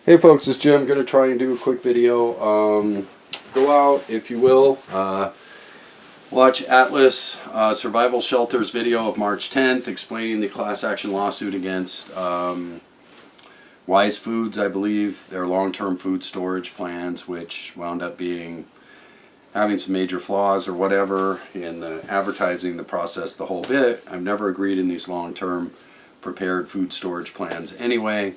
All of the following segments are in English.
Hey folks, it's Jim. I'm going to try and do a quick video. Go out, if you will, watch Atlas Survival Shelter's video of March 10th explaining the class action lawsuit against Wise Foods, I believe, their long-term food storage plans, which wound up having some major flaws or whatever in the advertising, the process, the whole bit. I've never agreed in these long-term prepared food storage plans anyway.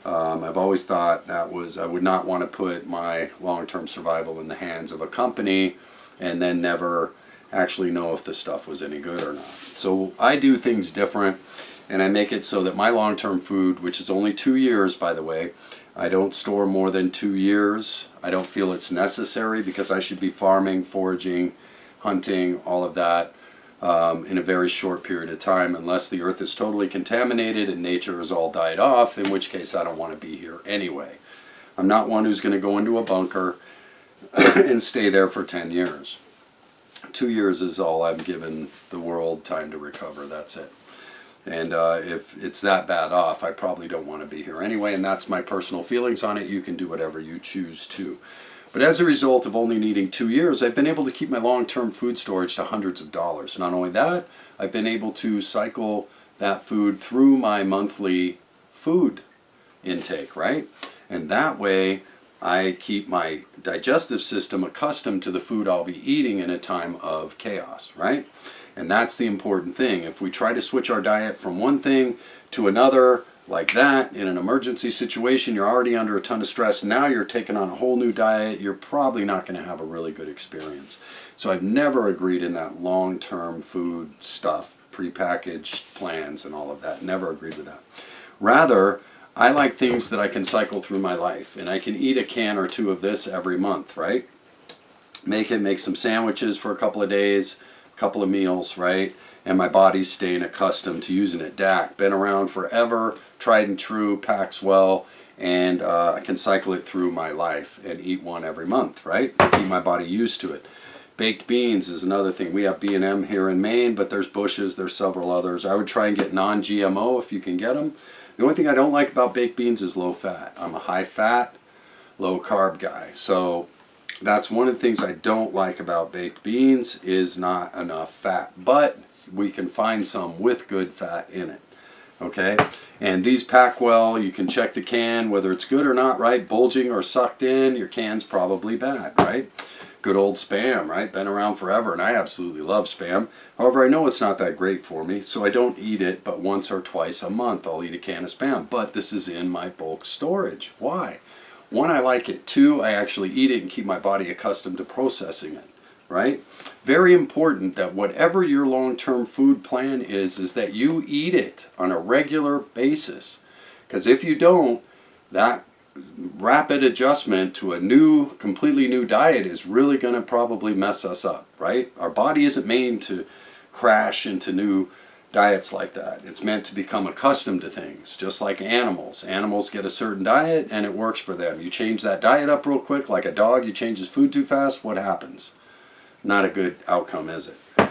I've always thought I would not want to put my long-term survival in the hands of a company and then never actually know if the stuff was any good or not. So I do things different, and I make it so that my long-term food, which is only 2 years by the way, I don't store more than 2 years. I don't feel it's necessary because I should be farming, foraging, hunting, all of that in a very short period of time, unless the earth is totally contaminated and nature has all died off, in which case I don't want to be here anyway. I'm not one who's going to go into a bunker and stay there for 10 years. 2 years is all I'm giving the world time to recover, that's it. And if it's that bad off, I probably don't want to be here anyway, and that's my personal feelings on it. You can do whatever you choose to. But as a result of only needing 2 years, I've been able to keep my long-term food storage to hundreds of dollars. Not only that, I've been able to cycle that food through my monthly food intake, right? And that way, I keep my digestive system accustomed to the food I'll be eating in a time of chaos, right? And that's the important thing. If we try to switch our diet from one thing to another, like that, in an emergency situation, you're already under a ton of stress. Now you're taking on a whole new diet. You're probably not going to have a really good experience. So I've never agreed in that long-term food stuff, prepackaged plans and all of that. Never agreed with that. Rather, I like things that I can cycle through my life. And I can eat a can or two of this every month, right? Make some sandwiches for a couple of days, a couple of meals, right? And my body's staying accustomed to using it. DAC, been around forever, tried and true, packs well, and I can cycle it through my life and eat one every month, right? Keep my body used to it. Baked beans is another thing. We have B&M here in Maine, but there's Bush's, there's several others. I would try and get non-GMO if you can get them. The only thing I don't like about baked beans is low fat. I'm a high fat, low carb guy. So that's one of the things I don't like about baked beans is not enough fat. But we can find some with good fat in it, okay? And these pack well. You can check the can, whether it's good or not, right? Bulging or sucked in, your can's probably bad, right? Good old Spam, right? Been around forever, and I absolutely love Spam. However, I know it's not that great for me, so I don't eat it, but once or twice a month I'll eat a can of Spam. But this is in my bulk storage. Why? One, I like it. Two, I actually eat it and keep my body accustomed to processing it. Right? Very important that whatever your long-term food plan is that you eat it on a regular basis. Because if you don't, that rapid adjustment to a completely new diet is really going to probably mess us up, right? Our body isn't made to crash into new diets like that. It's meant to become accustomed to things, just like animals. Animals get a certain diet and it works for them. You change that diet up real quick, like a dog, you change his food too fast, what happens? Not a good outcome, is it?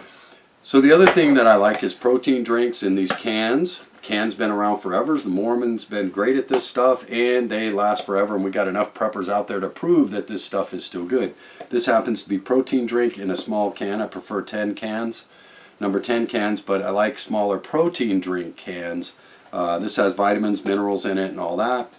So the other thing that I like is protein drinks in these cans. Cans been around forever. The Mormons been great at this stuff, and they last forever, and we got enough preppers out there to prove that this stuff is still good. This happens to be protein drink in a small can. I prefer 10 cans, number 10 cans, but I like smaller protein drink cans. This has vitamins, minerals in it, and all that.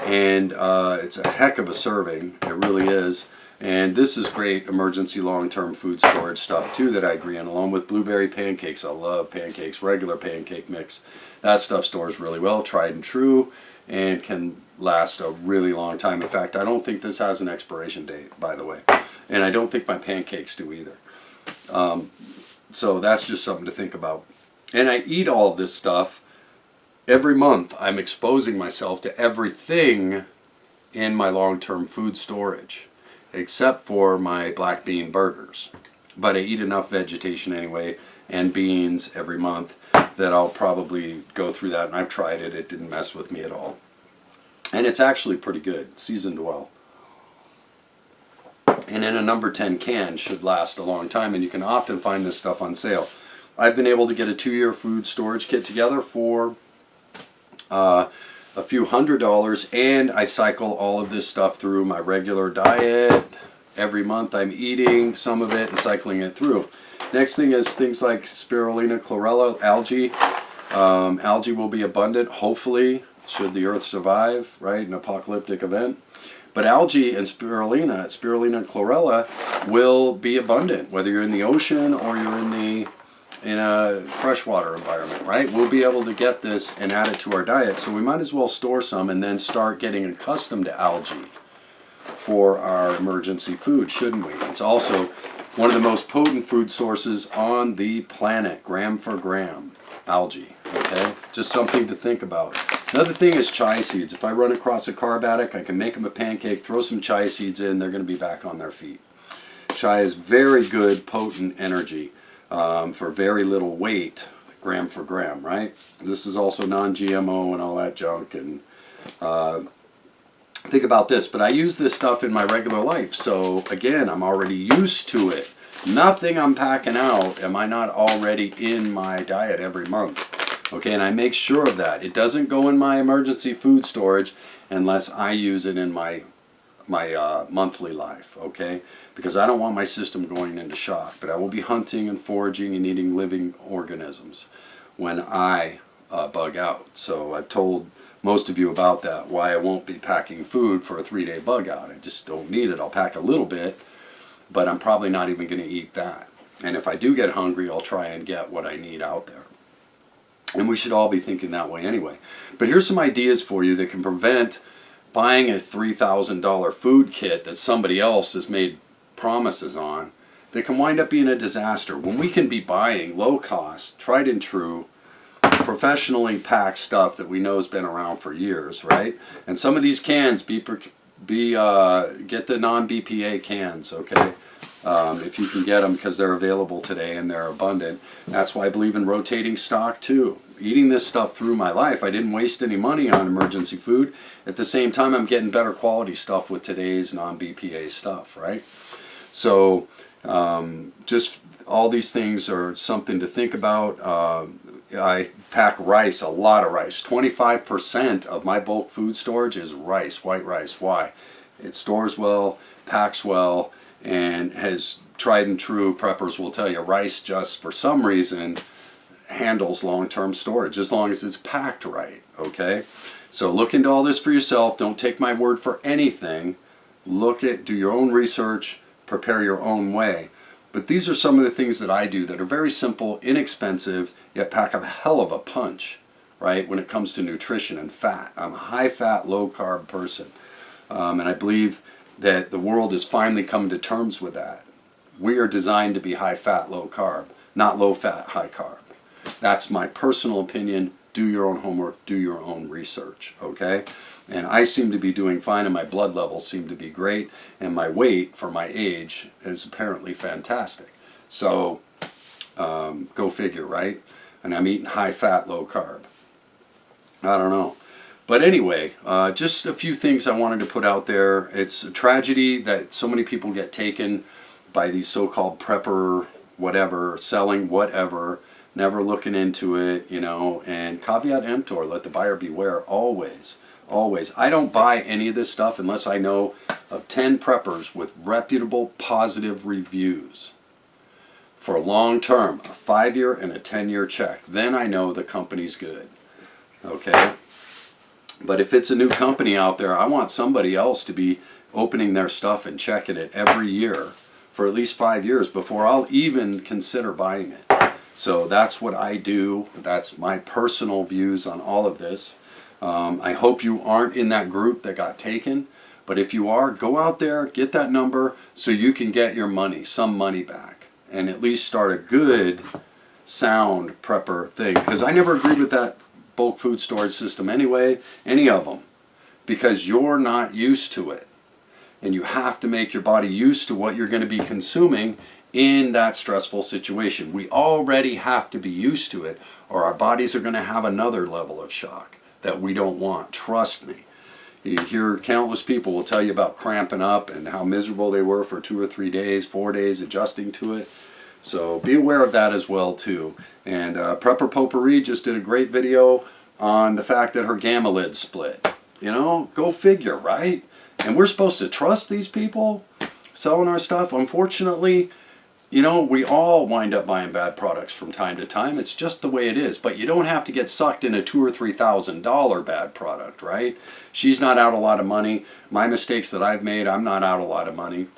It's a heck of a serving. It really is. And this is great emergency long-term food storage stuff too that I agree on, along with blueberry pancakes. I love pancakes, regular pancake mix. That stuff stores really well, tried and true, and can last a really long time. In fact, I don't think this has an expiration date, by the way. And I don't think my pancakes do either. So that's just something to think about. And I eat all of this stuff every month. I'm exposing myself to everything in my long-term food storage, except for my black bean burgers. But I eat enough vegetation anyway and beans every month that I'll probably go through that. And I've tried it. It didn't mess with me at all. And it's actually pretty good, seasoned well. And in a number 10 can should last a long time, and you can often find this stuff on sale. I've been able to get a 2-year food storage kit together for a few $100s, and I cycle all of this stuff through my regular diet. Every month I'm eating some of it and cycling it through. Next thing is things like spirulina, chlorella, algae. Algae will be abundant, hopefully, should the earth survive, right, an apocalyptic event. But algae and spirulina and chlorella will be abundant, whether you're in the ocean or you're in a freshwater environment, right? We'll be able to get this and add it to our diet. So we might as well store some and then start getting accustomed to algae for our emergency food, shouldn't we? It's also one of the most potent food sources on the planet, gram for gram, algae, okay? Just something to think about. Another thing is chia seeds. If I run across a carb addict, I can make them a pancake, throw some chia seeds in, they're going to be back on their feet. Chia is very good, potent energy for very little weight, gram for gram, right? This is also non-GMO and all that junk. And think about this, but I use this stuff in my regular life. So again, I'm already used to it. Nothing I'm packing out am I not already in my diet every month. Okay, and I make sure of that. It doesn't go in my emergency food storage unless I use it in my monthly life, okay? Because I don't want my system going into shock. But I will be hunting and foraging and eating living organisms when I bug out. So I've told most of you about that, why I won't be packing food for a 3-day bug out. I just don't need it. I'll pack a little bit, but I'm probably not even going to eat that. And if I do get hungry, I'll try and get what I need out there. And we should all be thinking that way anyway. But here's some ideas for you that can prevent buying a $3,000 food kit that somebody else has made promises on that can wind up being a disaster. When we can be buying low cost, tried and true, professionally packed stuff that we know has been around for years, right? And some of these cans, get the non-BPA cans, okay? If you can get them, because they're available today and they're abundant. That's why I believe in rotating stock too. Eating this stuff through my life, I didn't waste any money on emergency food. At the same time, I'm getting better quality stuff with today's non-BPA stuff, right? So just all these things are something to think about. I pack rice, a lot of rice. 25% of my bulk food storage is rice, white rice. Why? It stores well, packs well, and has tried and true preppers will tell you rice just for some reason handles long-term storage as long as it's packed right, okay? So look into all this for yourself. Don't take my word for anything. Do your own research, prepare your own way. But these are some of the things that I do that are very simple, inexpensive, yet pack a hell of a punch, right, when it comes to nutrition and fat. I'm a high-fat, low-carb person, and I believe that the world is finally coming to terms with that. We are designed to be high-fat, low-carb, not low-fat, high-carb. That's my personal opinion. Do your own homework, do your own research, okay? And I seem to be doing fine, and my blood levels seem to be great, and my weight for my age is apparently fantastic. So, go figure, right? And I'm eating high-fat, low-carb. I don't know. But anyway, just a few things I wanted to put out there. It's a tragedy that so many people get taken by these so-called prepper whatever, selling whatever, never looking into it, you know, and caveat emptor, let the buyer beware, always. Always. I don't buy any of this stuff unless I know of 10 preppers with reputable, positive reviews for a long term, a 5-year and a 10-year check. Then I know the company's good. Okay? But if it's a new company out there, I want somebody else to be opening their stuff and checking it every year for at least 5 years before I'll even consider buying it. So that's what I do. That's my personal views on all of this. I hope you aren't in that group that got taken, but if you are, go out there, get that number so you can get your money, some money back, and at least start a good, sound prepper thing. Because I never agreed with that bulk food storage system anyway, any of them, because you're not used to it. And you have to make your body used to what you're going to be consuming in that stressful situation. We already have to be used to it, or our bodies are going to have another level of shock that we don't want. Trust me. You hear countless people will tell you about cramping up and how miserable they were for 2 or 3 days, 4 days adjusting to it. So be aware of that as well too. And Prepper Potpourri just did a great video on the fact that her gamma lid split. You know, go figure, right? And we're supposed to trust these people selling our stuff? Unfortunately, you know, we all wind up buying bad products from time to time. It's just the way it is. But you don't have to get sucked in a $2,000 or $3,000 bad product, right? She's not out a lot of money. My mistakes that I've made, I'm not out a lot of money.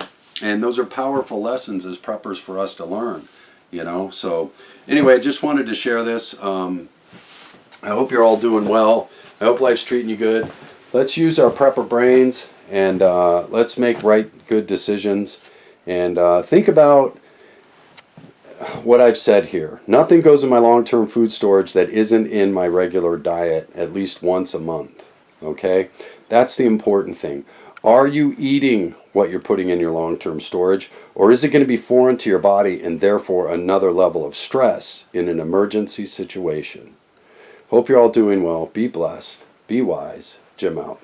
And those are powerful lessons as preppers for us to learn, you know. So anyway, just wanted to share this. I hope you're all doing well. I hope life's treating you good. Let's use our prepper brains and let's make good decisions. And think about what I've said here. Nothing goes in my long-term food storage that isn't in my regular diet at least once a month. Okay? That's the important thing. Are you eating what you're putting in your long-term storage, or is it going to be foreign to your body and therefore another level of stress in an emergency situation? Hope you're all doing well. Be blessed. Be wise. Jim out.